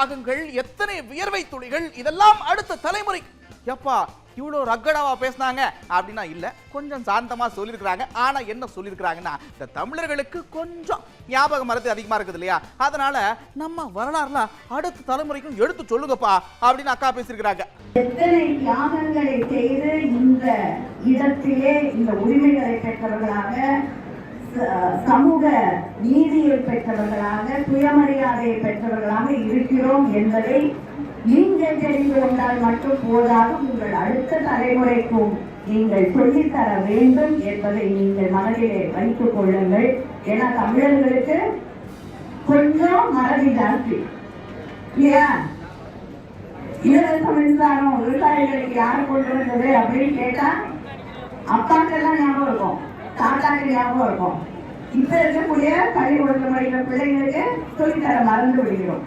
தியாகங்கள், எத்தனை வியர்வை துளிகள், இதெல்லாம் அடுத்த தலைமுறை. எப்பா இவ்வளோ ரக்கடாவா பேசினாங்க அப்படின்னா இல்ல, கொஞ்சம் சாந்தமா சொல்லியிருக்கிறாங்க. ஆனா என்ன சொல்லியிருக்கிறாங்கன்னா, இந்த தமிழர்களுக்கு கொஞ்சம் ஞாபக மறதி அதிகமா இருக்குது இல்லையா, அதனால நம்ம வரலாறுல அடுத்த தலைமுறைக்கும் எடுத்து சொல்லுங்கப்பா அப்படின்னு அக்கா பேசியிருக்கிறாங்க. எத்தனை தியாகங்களை செய்து இந்த இடத்திலே இந்த உரிமைகளை பெற்றவர்களாக, சமூக நீதியை பெற்றவர்களாக, சுயமரியாதையை பெற்றவர்களாக இருக்கிறோம் என்பதை நீங்கள் தெரிந்து கொண்டால் மட்டும் போதாது, உங்கள் அடுத்த தலைமுறைக்கும் நீங்கள் சொல்லித்தர வேண்டும் என்பதை நீங்கள் மனதிலே வைத்துக் கொள்ளுங்கள். ஏன்னா தமிழர்களுக்கு கொஞ்சம் மறதி ஜாஸ்தி இல்லையா? இலவச மின்சாரம் விவசாயிகளுக்கு யார் கொண்டு வந்தது அப்படின்னு கேட்டா அப்பாக்கெல்லாம் ஞாபகம் இருக்கும், தாத்தாக்கு ஞாபகம் இருக்கும். இப்ப இருக்கக்கூடிய பள்ளிக்கூடத்தில் படிக்கிற பிள்ளைங்களுக்கு சொல்லித்தர மறந்து விடுகிறோம்.